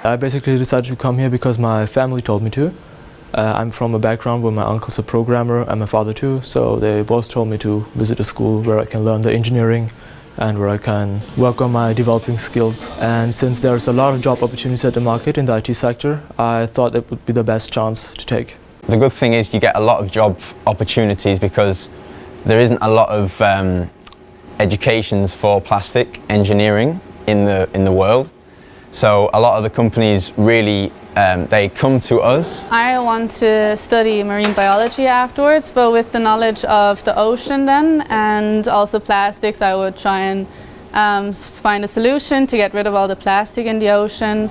I basically decided to come here because my family told me to. I'm from a background where my uncle's a programmer and my father too, so they both told me to visit a school where I can learn the engineering and where I can work on my developing skills. And since there's a lot of job opportunities at the market in the IT sector, I thought it would be the best chance to take. The good thing is you get a lot of job opportunities because there isn't a lot of educations for plastic engineering in the world. So a lot of the companies really, they come to us. I want to study marine biology afterwards, but with the knowledge of the ocean then and also plastics, I would try and find a solution to get rid of all the plastic in the ocean.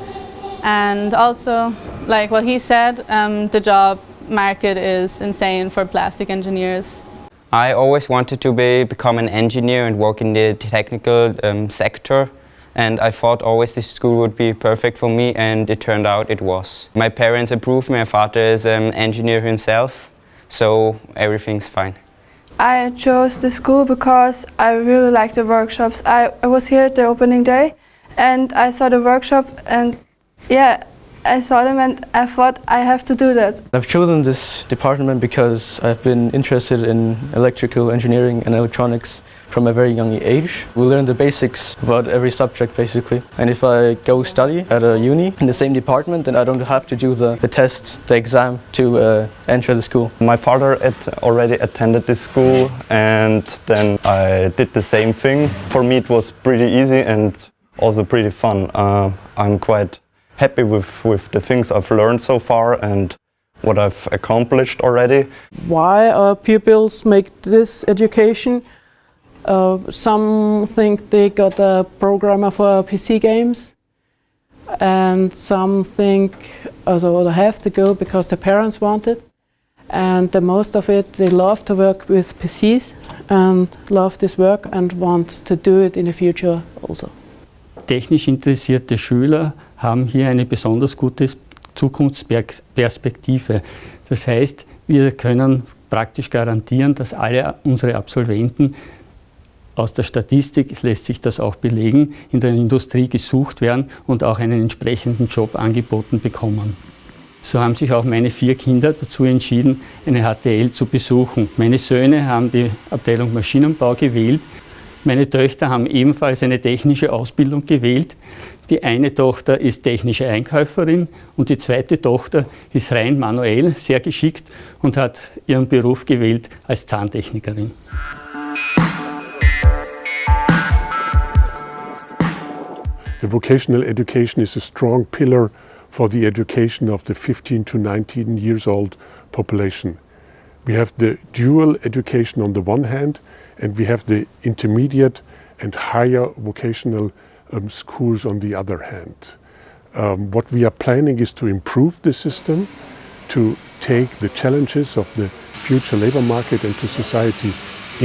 And also, like what he said, the job market is insane for plastic engineers. I always wanted to become an engineer and work in the technical sector. And I thought always this school would be perfect for me, and it turned out it was. My parents approved. My father is an engineer himself, so everything's fine. I chose the school because I really like the workshops. I was here at the opening day and I saw the workshop, and yeah, I saw them and I thought I have to do that. I've chosen this department because I've been interested in electrical engineering and electronics from a very young age. We learn the basics about every subject basically. And if I go study at a uni in the same department, then I don't have to do the test, the exam to enter the school. My father already attended this school, and then I did the same thing. For me it was pretty easy and also pretty fun. I'm quite happy with the things I've learned so far and what I've accomplished already. Why pupils make this education? Some think they got a programmer for PC games, and some think they have to go because their parents want it. And the most of it, they love to work with PCs and love this work and want to do it in the future also. Technisch interessierte Schüler haben hier eine besonders gute Zukunftsperspektive. Das heißt, wir können praktisch garantieren, dass alle unsere Absolventen aus der Statistik lässt sich das auch belegen, in der Industrie gesucht werden und auch einen entsprechenden Job angeboten bekommen. So haben sich auch meine 4 Kinder dazu entschieden, eine HTL zu besuchen. Meine Söhne haben die Abteilung Maschinenbau gewählt. Meine Töchter haben ebenfalls eine technische Ausbildung gewählt. Die eine Tochter ist technische Einkäuferin und die zweite Tochter ist rein manuell, sehr geschickt und hat ihren Beruf gewählt als Zahntechnikerin. The vocational education is a strong pillar for the education of the 15 to 19 years old population. We have the dual education on the one hand, and we have the intermediate and higher vocational schools on the other hand. What we are planning is to improve the system, to take the challenges of the future labor market and to society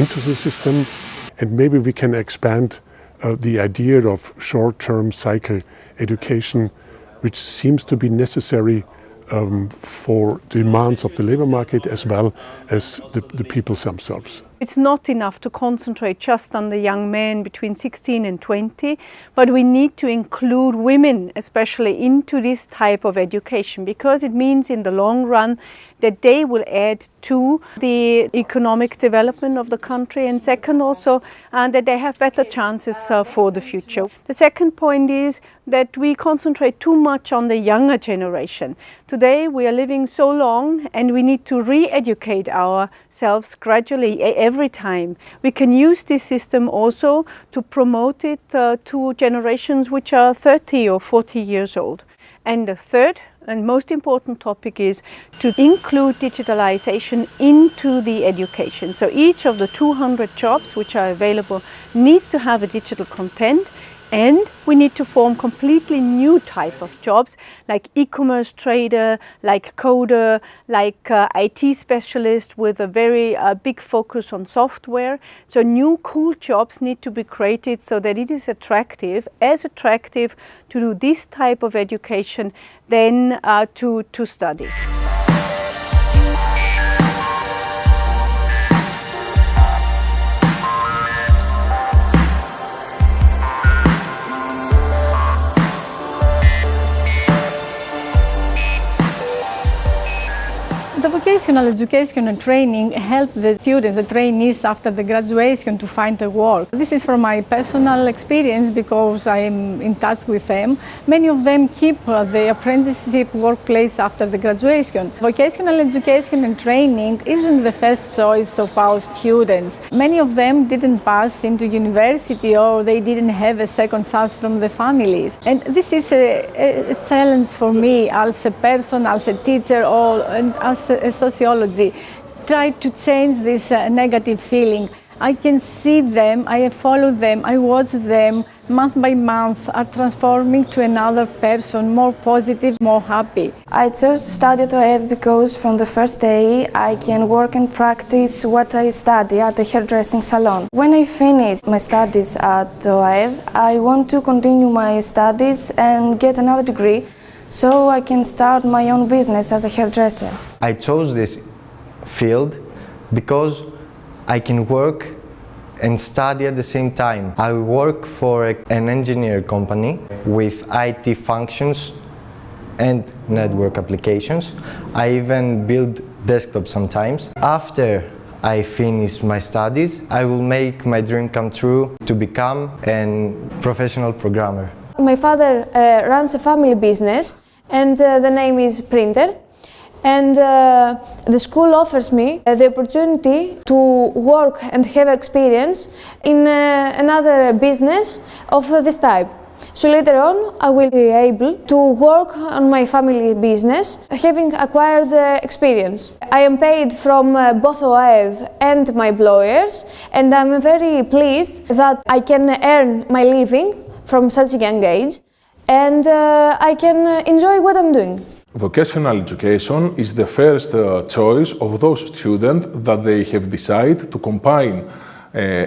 into the system, and maybe we can expand the idea of short-term cycle education, which seems to be necessary for demands of the labor market as well as the people themselves. It's not enough to concentrate just on the young men between 16 and 20, but we need to include women especially into this type of education, because it means in the long run that they will add to the economic development of the country, and second also that they have better chances for the future. The second point is that we concentrate too much on the younger generation. Today we are living so long and we need to re-educate ourselves gradually every time. We can use this system also to promote it to generations which are 30 or 40 years old. And the third and most important topic is to include digitalization into the education. So each of the 200 jobs which are available needs to have a digital content, and we need to form completely new type of jobs like e-commerce trader, like coder, like IT specialist with a very big focus on software. So new cool jobs need to be created so that it is attractive to do this type of education than to study. The vocational education and training help the students, the trainees after the graduation to find a work. This is from my personal experience because I am in touch with them. Many of them keep the apprenticeship workplace after the graduation. Vocational education and training isn't the first choice of our students. Many of them didn't pass into university or they didn't have a second chance from the families. And this is a challenge for me as a person, as a teacher, and as a sociology, try to change this negative feeling. I can see them, I follow them, I watch them month by month are transforming to another person, more positive, more happy. I chose to study at OED because from the first day I can work and practice what I study at the hairdressing salon. When I finish my studies at OED, I want to continue my studies and get another degree so I can start my own business as a hairdresser. I chose this field because I can work and study at the same time. I work for an engineer company with IT functions and network applications. I even build desktops sometimes. After I finish my studies, I will make my dream come true to become a professional programmer. My father runs a family business and the name is Printer. And the school offers me the opportunity to work and have experience in another business of this type. So later on I will be able to work on my family business, having acquired experience. I am paid from both OED and my employers, and I'm very pleased that I can earn my living from such a young age, and I can enjoy what I'm doing. Vocational education is the first choice of those students that they have decided to combine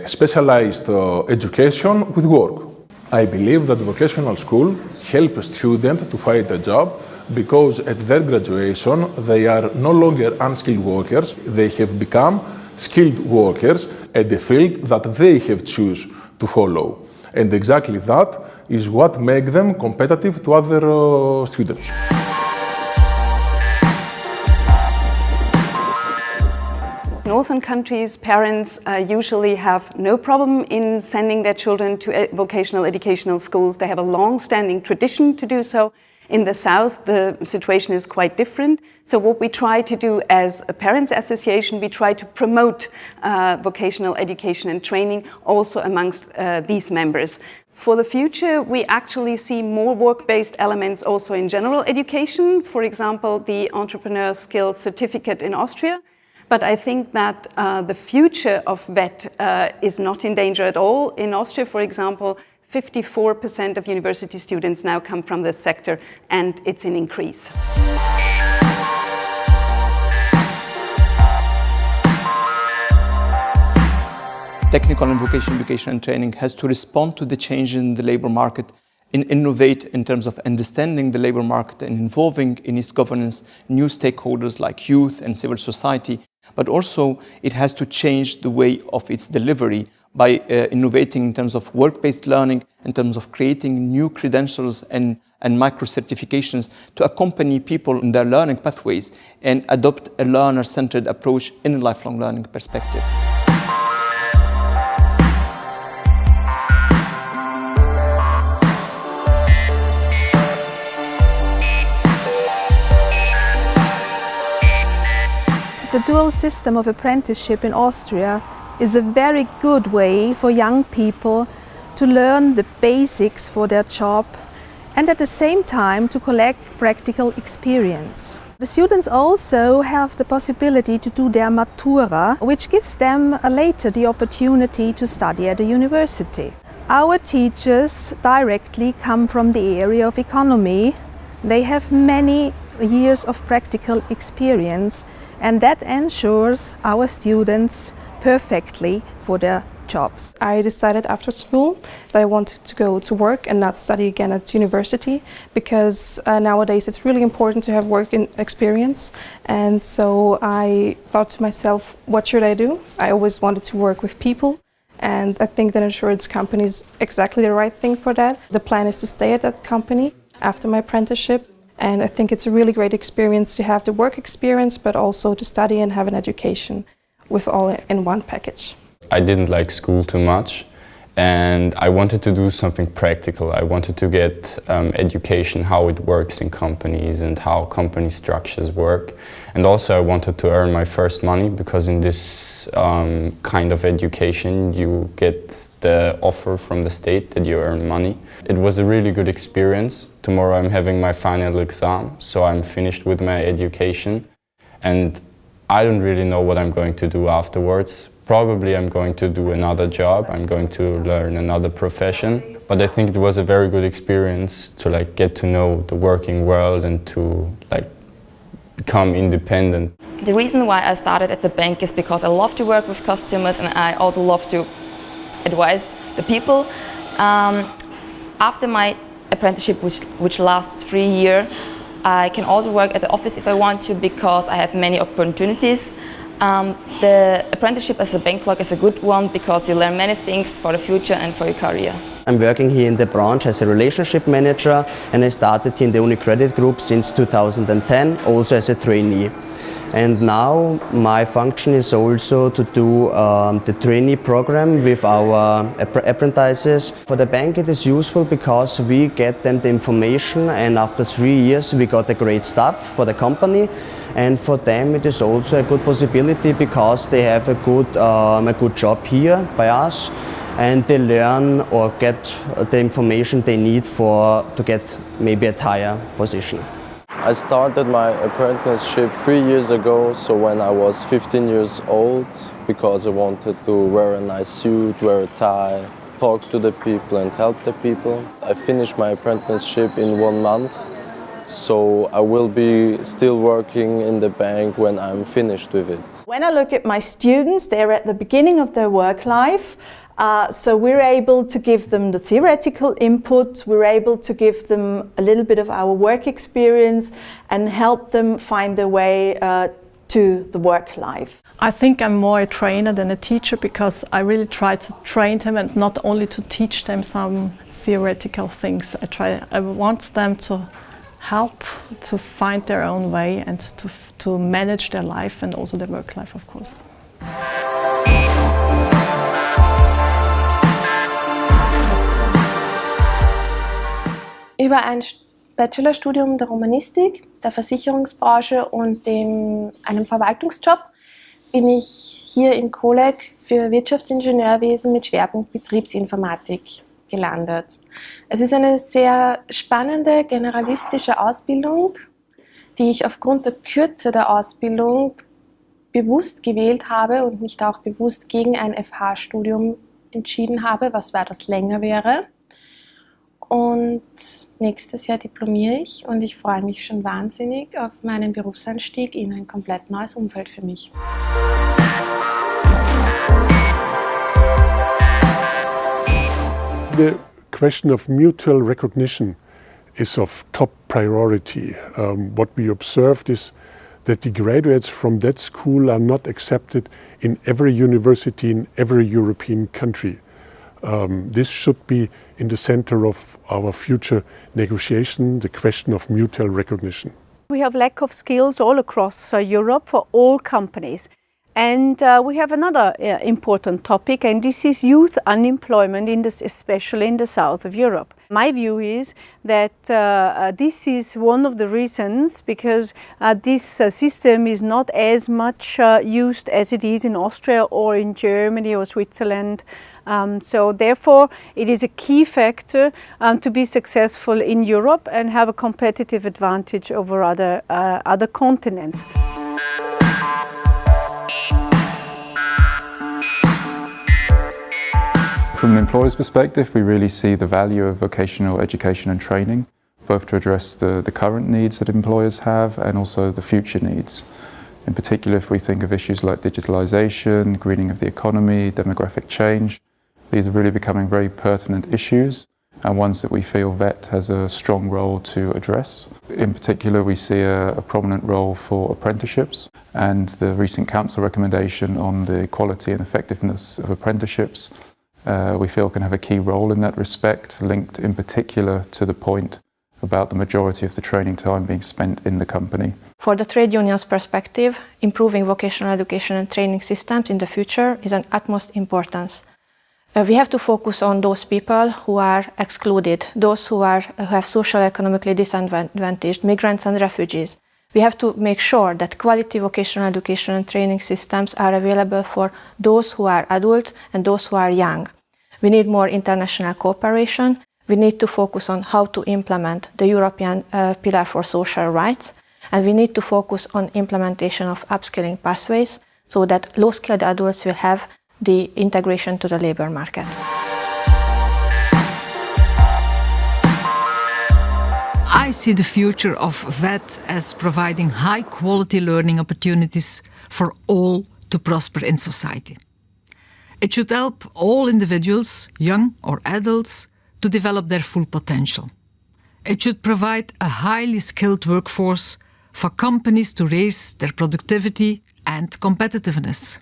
specialized education with work. I believe that vocational school helps students to find a job because at their graduation they are no longer unskilled workers, they have become skilled workers at the field that they have chosen to follow. And exactly that is what makes them competitive to other students. Northern countries, parents usually have no problem in sending their children to vocational educational schools. They have a long-standing tradition to do so. In the South, the situation is quite different. So what we try to do as a parents' association, we try to promote vocational education and training also amongst these members. For the future, we actually see more work-based elements also in general education. For example, the entrepreneur skills certificate in Austria. But I think that the future of VET is not in danger at all. In Austria, for example, 54% of university students now come from this sector, and it's an increase. Technical and vocational education and training has to respond to the change in the labor market and innovate in terms of understanding the labor market and involving in its governance new stakeholders like youth and civil society. But also it has to change the way of its delivery by innovating in terms of work-based learning, in terms of creating new credentials and micro-certifications to accompany people in their learning pathways and adopt a learner-centered approach in a lifelong learning perspective. The dual system of apprenticeship in Austria is a very good way for young people to learn the basics for their job and at the same time to collect practical experience. The students also have the possibility to do their Matura, which gives them later the opportunity to study at a university. Our teachers directly come from the area of economy. They have many years of practical experience, and that ensures our students perfectly for their jobs. I decided after school that I wanted to go to work and not study again at university, because nowadays it's really important to have work experience. And so I thought to myself, what should I do? I always wanted to work with people, and I think that insurance company is exactly the right thing for that. The plan is to stay at that company after my apprenticeship, and I think it's a really great experience to have the work experience, but also to study and have an education with all in one package. I didn't like school too much, and I wanted to do something practical. I wanted to get education, how it works in companies and how company structures work. And also I wanted to earn my first money, because in this kind of education you get the offer from the state that you earn money. It was a really good experience. Tomorrow I'm having my final exam, so I'm finished with my education, and I don't really know what I'm going to do afterwards. Probably I'm going to do another job, I'm going to learn another profession, but I think it was a very good experience to get to know the working world and to become independent. The reason why I started at the bank is because I love to work with customers, and I also love to advise the people. After my apprenticeship, which lasts 3 years, I can also work at the office if I want to, because I have many opportunities. The apprenticeship as a bank clerk is a good one, because you learn many things for the future and for your career. I'm working here in the branch as a relationship manager, and I started in the UniCredit Group since 2010, also as a trainee. And now my function is also to do the trainee program with our apprentices. For the bank it is useful because we get them the information, and after 3 years we got the great stuff for the company. And for them it is also a good possibility because they have a good job here by us, and they learn or get the information they need to get maybe a higher position. I started my apprenticeship 3 years ago, so when I was 15 years old, because I wanted to wear a nice suit, wear a tie, talk to the people and help the people. I finished my apprenticeship in 1 month, so I will be still working in the bank when I'm finished with it. When I look at my students, they're at the beginning of their work life. So we're able to give them the theoretical input, we're able to give them a little bit of our work experience and help them find their way to the work life. I think I'm more a trainer than a teacher, because I really try to train them and not only to teach them some theoretical things. I want them to help to find their own way and to manage their life and also their work life, of course. Über ein Bachelorstudium der Romanistik, der Versicherungsbranche und einem Verwaltungsjob bin ich hier im Kolleg für Wirtschaftsingenieurwesen mit Schwerpunkt Betriebsinformatik gelandet. Es ist eine sehr spannende generalistische Ausbildung, die ich aufgrund der Kürze der Ausbildung bewusst gewählt habe und mich auch bewusst gegen ein FH-Studium entschieden habe, was weitaus länger wäre. Und nächstes Jahr diplomiere ich und ich freue mich schon wahnsinnig auf meinen Berufseinstieg in ein komplett neues Umfeld für mich. The question of mutual recognition is of top priority. What we observed is that the graduates from that school are not accepted in every university in every European country. This should be in the center of our future negotiation, the question of mutual recognition. We have lack of skills all across Europe for all companies. And we have another important topic, and this is youth unemployment, especially in the south of Europe. My view is that this is one of the reasons, because this system is not as much used as it is in Austria or in Germany or Switzerland. So therefore, it is a key factor to be successful in Europe and have a competitive advantage over other continents. From an employer's perspective, we really see the value of vocational education and training, both to address the current needs that employers have and also the future needs. In particular, if we think of issues like digitalization, greening of the economy, demographic change, these are really becoming very pertinent issues and ones that we feel VET has a strong role to address. In particular, we see a prominent role for apprenticeships, and the recent Council recommendation on the quality and effectiveness of apprenticeships we feel can have a key role in that respect, linked in particular to the point about the majority of the training time being spent in the company. For the trade union's perspective, improving vocational education and training systems in the future is of utmost importance. We have to focus on those people who are excluded, those who have socio-economically disadvantaged, migrants and refugees. We have to make sure that quality vocational education and training systems are available for those who are adult and those who are young. We need more international cooperation. We need to focus on how to implement the European Pillar for Social Rights, and we need to focus on implementation of upskilling pathways so that low-skilled adults will have the integration to the labour market. I see the future of VET as providing high-quality learning opportunities for all to prosper in society. It should help all individuals, young or adults, to develop their full potential. It should provide a highly skilled workforce for companies to raise their productivity and competitiveness.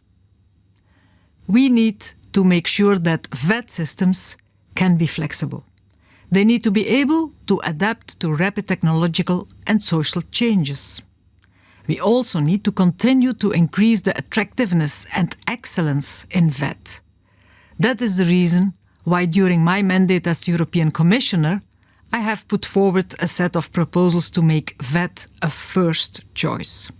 We need to make sure that VET systems can be flexible. They need to be able to adapt to rapid technological and social changes. We also need to continue to increase the attractiveness and excellence in VET. That is the reason why during my mandate as European Commissioner, I have put forward a set of proposals to make VET a first choice.